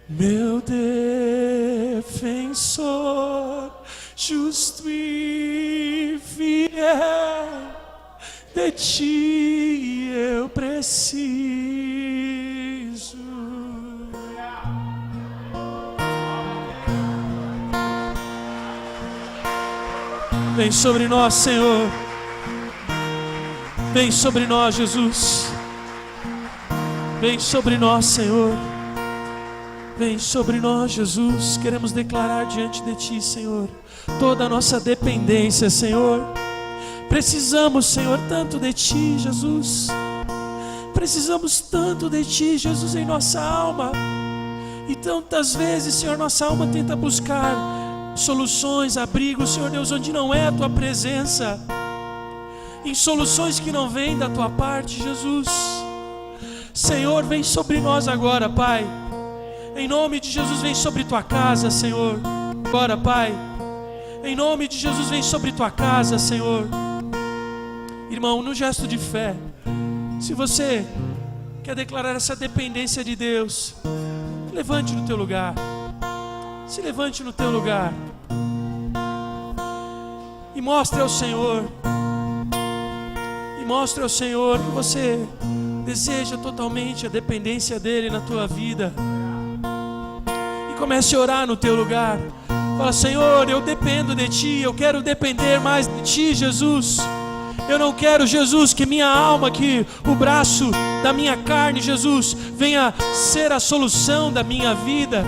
Meu defensor, justo e fiel, de ti eu preciso. Vem sobre nós, Senhor. Vem sobre nós, Jesus. Vem sobre nós, Senhor. Vem sobre nós, Jesus. Queremos declarar diante de ti, Senhor, toda a nossa dependência, Senhor. Precisamos, Senhor, tanto de ti, Jesus. Precisamos tanto de ti, Jesus, em nossa alma. E tantas vezes, Senhor, nossa alma tenta buscar soluções, abrigos, Senhor Deus, onde não é a tua presença, em soluções que não vêm da tua parte, Jesus. Senhor, vem sobre nós agora, Pai. Em nome de Jesus, vem sobre tua casa, Senhor. Agora, Pai, em nome de Jesus, vem sobre tua casa, Senhor. Irmão, no gesto de fé, se você quer declarar essa dependência de Deus, levante no teu lugar. Se levante no teu lugar e mostre ao Senhor, que você deseja totalmente a dependência dele na tua vida. E comece a orar no teu lugar. Fala: Senhor, eu dependo de ti, eu quero depender mais de ti, Jesus. Eu não quero, Jesus, que minha alma, que o braço da minha carne, Jesus, venha ser a solução da minha vida.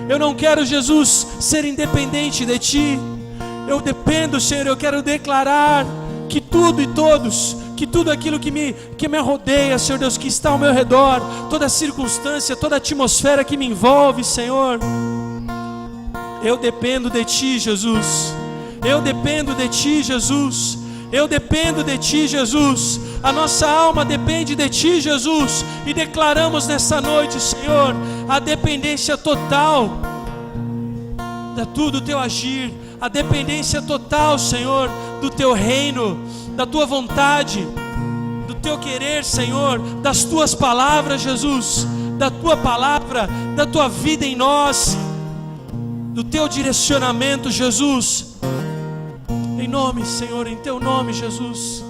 Eu não quero, Jesus, ser independente de Ti. Eu dependo, Senhor, eu quero declarar que tudo e todos, que tudo aquilo que me rodeia, Senhor Deus, que está ao meu redor, toda circunstância, toda atmosfera que me envolve, Senhor, eu dependo de Ti, Jesus. Eu dependo de Ti, Jesus. Eu dependo de Ti, Jesus. A nossa alma depende de Ti, Jesus. E declaramos nessa noite, Senhor, a dependência total do Teu agir, a dependência total, Senhor, do Teu reino, da Tua vontade, do Teu querer, Senhor, das Tuas palavras, Jesus, da Tua palavra, da Tua vida em nós, do Teu direcionamento, Jesus. Em nome, Senhor, em Teu nome, Jesus.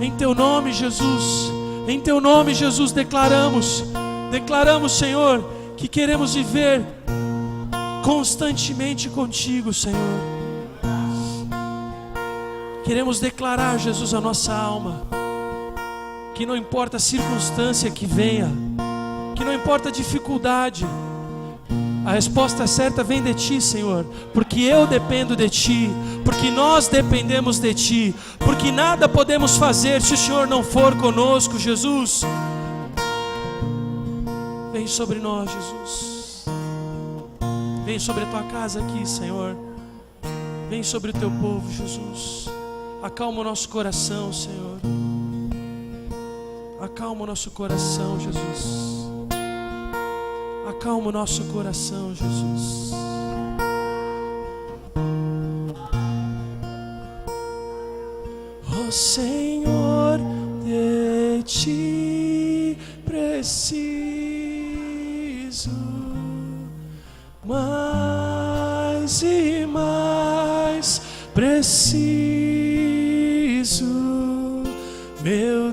Em Teu nome, Jesus. Em Teu nome, Jesus, declaramos, Senhor, que queremos viver constantemente contigo, Senhor. Queremos declarar, Jesus, a nossa alma, que não importa a circunstância que venha, que não importa a dificuldade, a resposta certa vem de Ti, Senhor, porque eu dependo de Ti, porque nós dependemos de Ti, porque nada podemos fazer se o Senhor não for conosco, Jesus. Vem sobre nós, Jesus. Vem sobre a Tua casa aqui, Senhor. Vem sobre o Teu povo, Jesus. Acalma o nosso coração, Senhor. Acalma o nosso coração, Jesus. Acalma o nosso coração, Jesus. Oh Senhor, de Ti preciso mais e mais, preciso, meu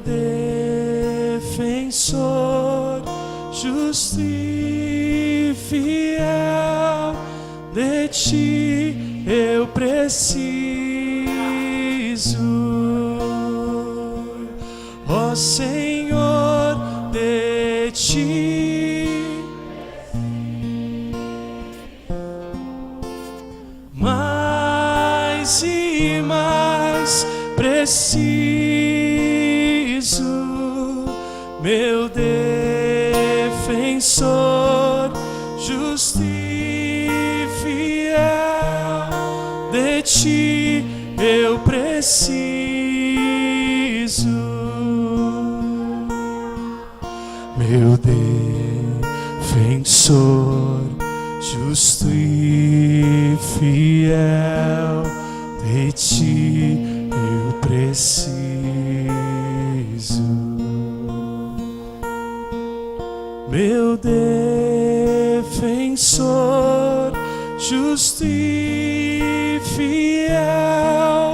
defensor, justo e fiel, de Ti eu preciso. Ó Senhor, de Ti mais e mais preciso, meu defensor, justo e fiel, de Ti eu preciso. Meu defensor, justo e fiel, de Ti eu preciso. Meu defensor, justo e fiel,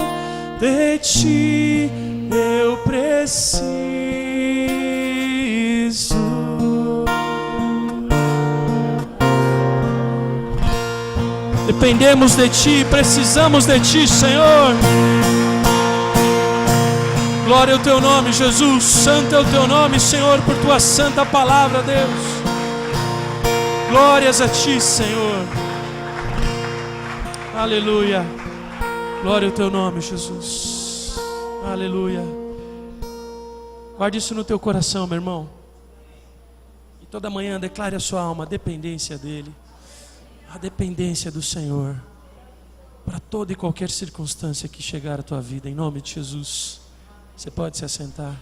de Ti eu preciso. Dependemos de Ti, precisamos de Ti, Senhor. Glória ao Teu nome, Jesus. Santo é o Teu nome, Senhor, por Tua santa palavra, Deus. Glórias a Ti, Senhor. Aleluia. Glória ao Teu nome, Jesus. Aleluia. Guarde isso no teu coração, meu irmão. E toda manhã declare a sua alma a dependência dEle, a dependência do Senhor, para toda e qualquer circunstância que chegar à tua vida, em nome de Jesus. Você pode se assentar.